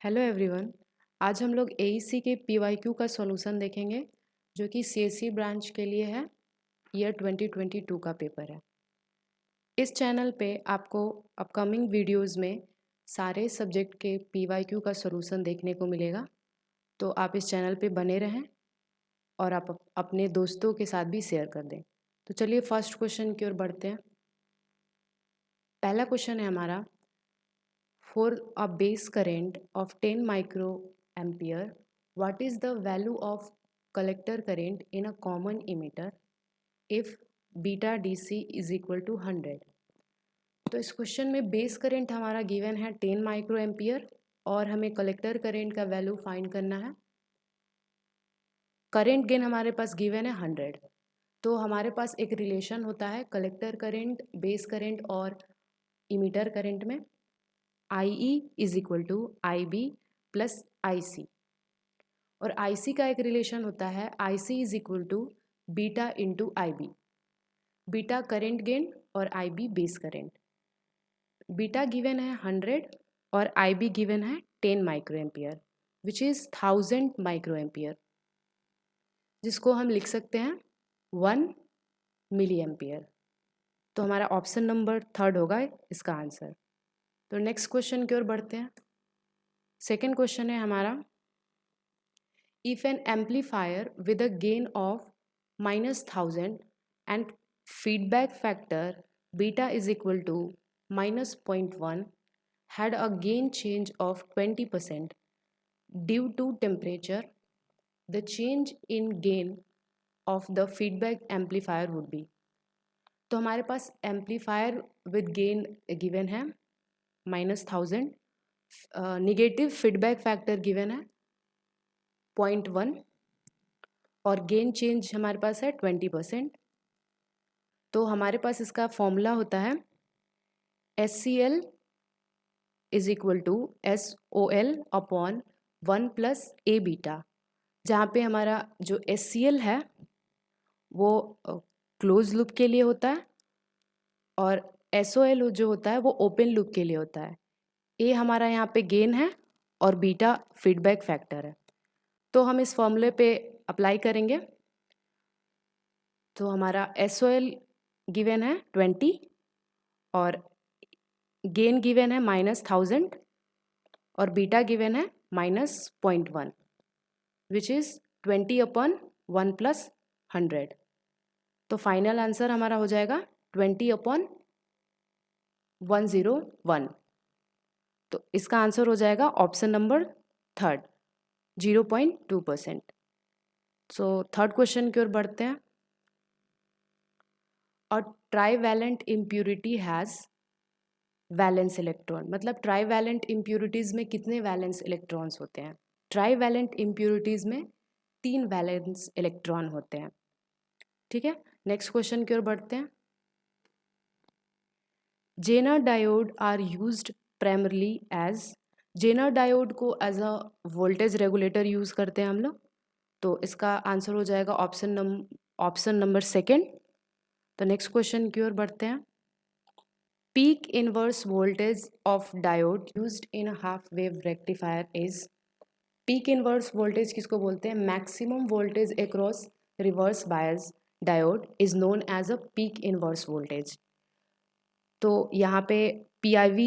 Hello everyone. आज हम लोग एईसी के पीवाईक्यू का सॉल्यूशन देखेंगे जो कि सीएससी ब्रांच के लिए है। ईयर 2022 का पेपर है। इस चैनल पे आपको अपकमिंग वीडियोस में सारे सब्जेक्ट के पीवाईक्यू का सॉल्यूशन देखने को मिलेगा, तो आप इस चैनल पे बने रहें और आप अपने दोस्तों के साथ भी शेयर कर दें। तो चलिए फर्स्ट क्वेश्चन की ओर बढ़ते हैं। पहला क्वेश्चन है हमारा, for a base current of 10 microampere, what is the value of collector current in a common emitter if beta dc is equal to 100? तो इस क्वेश्चन में बेस करंट हमारा गिवन है 10 माइक्रो एम्पियर और हमें कलेक्टर करंट का value find करना है। करंट गेन हमारे पास गिवन है 100। तो हमारे पास एक रिलेशन होता है कलेक्टर करंट, बेस करंट और इमीटर करंट में। IE is equal to IB plus IC, और IC का एक रिलेशन होता है IC is equal to beta into IB। Beta current gain और IB base current. Beta given है 100 और IB गिवन है 10 micro ampere which is 1000 micro ampere, जिसको हम लिख सकते हैं 1 मिली एम्पियर। तो हमारा ऑप्शन नंबर 3 होगा इसका आंसर। तो नेक्स्ट क्वेश्चन की ओर बढ़ते हैं। सेकेंड क्वेश्चन है हमारा, if an amplifier with a gain of -1000 and feedback factor beta is equal to -0.1 had a gain change of 20% due to temperature, the change in gain of the feedback amplifier would be। तो हमारे पास amplifier with gain given है -1000, negative feedback factor given है 0.1 और gain change हमारे पास है 20%। तो हमारे पास इसका फॉर्मूला होता है SCL is equal to SOL upon 1 plus A beta, जहाँ पे हमारा जो SCL है वो क्लोज लूप के लिए होता है और SOL जो होता है वो ओपन लूप के लिए होता है। A हमारा यहाँ पे गेन है और बीटा फीडबैक फैक्टर है। तो हम इस फॉर्मूले पे अप्लाई करेंगे। तो हमारा SOL गिवन है 20 और गेन गिवन है -1000 और बीटा गिवन है -0.1 विच इज 20 अपॉन 1 प्लस 100। तो फाइनल आंसर हमारा हो जाएगा 20 अपॉन 101। तो इसका आंसर हो जाएगा option number 3, 0.2%। So third question की ओर बढ़ते हैं। और trivalent impurity has valence electron, मतलब ट्राईवैलेंट इम्प्यूरिटीज़ में कितने वैलेंस इलेक्ट्रॉन्स होते हैं? ट्राईवैलेंट इम्प्यूरिटीज़ में 3 वैलेंस इलेक्ट्रॉन होते हैं। ठीक है, नेक्स्ट क्वेश्चन की ओर बढ़ते हैं। Zener diode are used primarily as, Zener diode को as a voltage regulator use करते हैं हम लोग। तो इसका आंसर हो जाएगा ऑप्शन नंबर 2। तो नेक्स्ट क्वेश्चन की ओर बढ़ते हैं। Peak inverse voltage of diode used in half wave rectifier is, peak inverse voltage किसको बोलते हैं? Maximum voltage across reverse bias diode is known as a peak inverse voltage. तो यहाँ पे PIV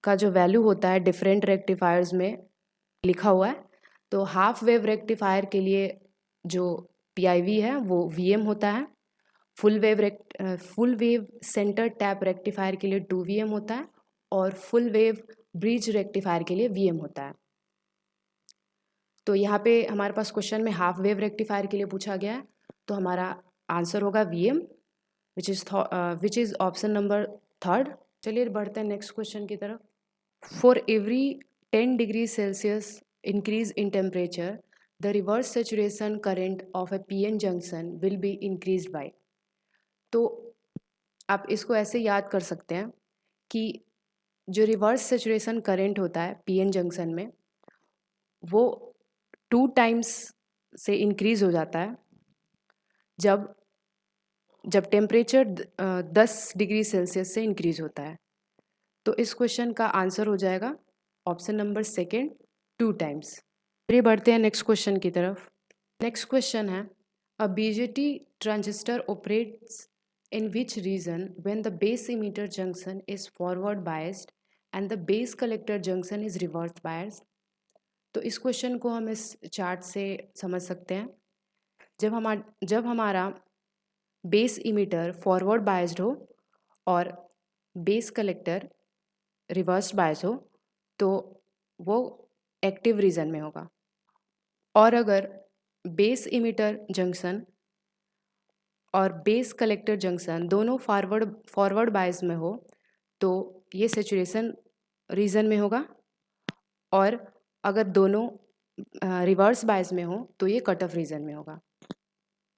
का जो वैल्यू होता है डिफरेंट रेक्टिफायर्स में लिखा हुआ है। तो हाफ वेव रेक्टिफायर के लिए जो PIV है वो VM होता है। Full wave centre tap rectifier के लिए 2 VM होता है और फुल वेव ब्रिज रेक्टिफायर के लिए VM होता है। तो यहाँ पे हमारे पास क्वेश्चन में हाफ वेव रेक्टिफायर के लिए पूछा गया है, तो हमारा आंसर होगा VM which is option number 3। चलिए बढ़ते हैं नेक्स्ट क्वेश्चन की तरफ। For every 10 degree Celsius increase in temperature the reverse saturation current of A PN junction will be increase by. तो आप इसको ऐसे याद कर सकते हैं कि जो रिवर्स सेचुरेशन करंट होता है PN जंक्शन में वो 2 टाइम्स से इंक्रीज हो जाता है जब टेम्परेचर 10 डिग्री सेल्सियस से इंक्रीज होता है। तो इस क्वेश्चन का आंसर हो जाएगा ऑप्शन नंबर 2 2 टाइम्स। चलिए बढ़ते हैं नेक्स्ट क्वेश्चन की तरफ। नेक्स्ट क्वेश्चन है, a BJT transistor operates in which region when the base emitter junction is forward biased and the base collector junction is reverse biased। तो इस क्वेश्चन को हम इस चार्ट से समझ सकते हैं। जब हमारा बेस इमीटर फॉरवर्ड बायस्ड हो और बेस कलेक्टर रिवर्स बायस हो तो वो एक्टिव रीजन में होगा, और अगर बेस इमीटर जंक्शन और बेस कलेक्टर जंक्शन दोनों फॉरवर्ड बायस में हो तो ये सैचुरेशन रीजन में होगा, और अगर दोनों रिवर्स बायस में हो तो ये कट ऑफ रीजन में होगा।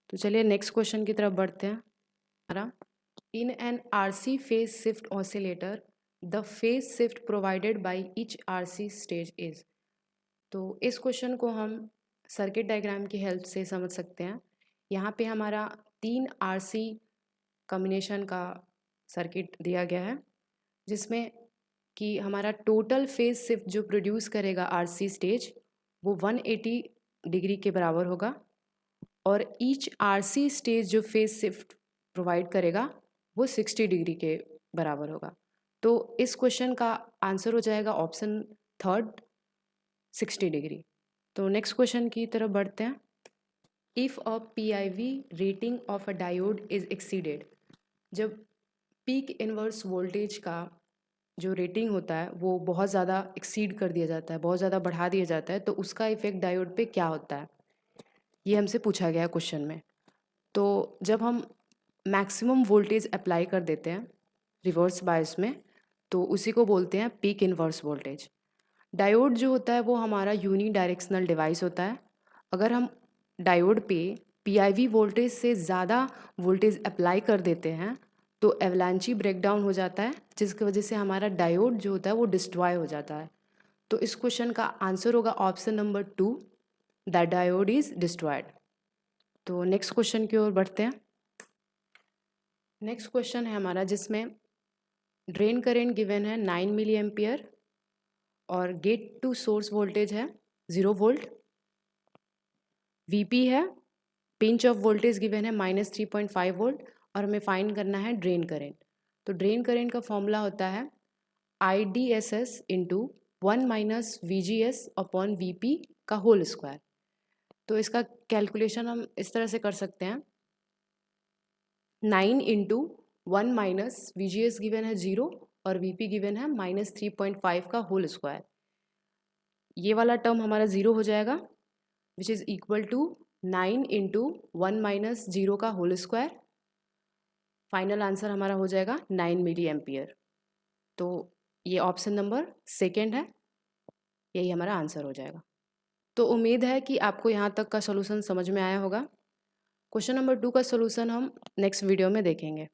तो चलिए नेक्स्ट क्वेश्चन की तरफ बढ़ते हैं। हमारा, in an RC phase shift oscillator the phase shift provided by each RC stage is. तो इस क्वेश्चन को हम सर्किट डायग्राम की हेल्प से समझ सकते हैं। यहाँ पे हमारा 3 आरसी कॉम्बिनेशन का सर्किट दिया गया है, जिसमें कि हमारा टोटल फेज शिफ्ट जो प्रोड्यूस करेगा आरसी स्टेज वो 180 डिग्री के बराबर होगा, और ईच आरसी स्टेज जो फेज शिफ्ट प्रोवाइड करेगा वो 60 डिग्री के बराबर होगा। तो इस क्वेश्चन का आंसर हो जाएगा ऑप्शन थर्ड, 60 डिग्री। तो नेक्स्ट क्वेश्चन की तरफ बढ़ते हैं। If a PIV rating of a diode is exceeded, जब पीक इनवर्स वोल्टेज का जो रेटिंग होता है वो बहुत ज़्यादा एक्सीड कर दिया जाता है, बहुत ज़्यादा बढ़ा दिया जाता है, तो उसका इफेक्ट डायोड पे क्या होता है, ये हमसे पूछा गया है क्वेश्चन में। तो जब हम मैक्सिमम वोल्टेज अप्लाई कर देते हैं रिवर्स बायस में तो उसी को बोलते हैं पीक इनवर्स वोल्टेज। डायोड जो होता है वो हमारा यूनी डायरेक्शनल डिवाइस होता है। अगर हम डायोड पे PIV वोल्टेज से ज़्यादा वोल्टेज अप्लाई कर देते हैं तो एवलांची ब्रेकडाउन हो जाता है, जिसकी वजह से हमारा डायोड जो होता है वो डिस्ट्रॉय हो जाता है। तो इस क्वेश्चन का आंसर होगा option number 2, the diode is destroyed. तो नेक्स्ट क्वेश्चन की ओर बढ़ते हैं। नेक्स्ट क्वेश्चन है हमारा जिसमें ड्रेन करेंट गिवन है 9 मिली एम्पियर और गेट टू सोर्स वोल्टेज है 0 वोल्ट, VP है, पिंच ऑफ वोल्टेज गिवन है -3.5 वोल्ट, और हमें फाइंड करना है ड्रेन करेंट। तो ड्रेन करेंट का फॉर्मूला होता है IDSS into 1 minus VGS upon VP का होल स्क्वायर। तो इसका कैलकुलेशन हम इस तरह से कर सकते हैं, 9 इंटू 1 माइनस VGS गिवन है 0 और VP गिवन है -3.5 का होल स्क्वायर। ये वाला टर्म हमारा 0 हो जाएगा, which is equal to 9 into 1 minus 0 का होल स्क्वायर। फाइनल आंसर हमारा हो जाएगा 9 मिली एम्पियर। तो ये ऑप्शन नंबर सेकेंड है, यही हमारा आंसर हो जाएगा। तो उम्मीद है कि आपको यहाँ तक का सोल्यूशन समझ में आया होगा। क्वेश्चन नंबर 2 का सोल्यूशन हम नेक्स्ट वीडियो में देखेंगे।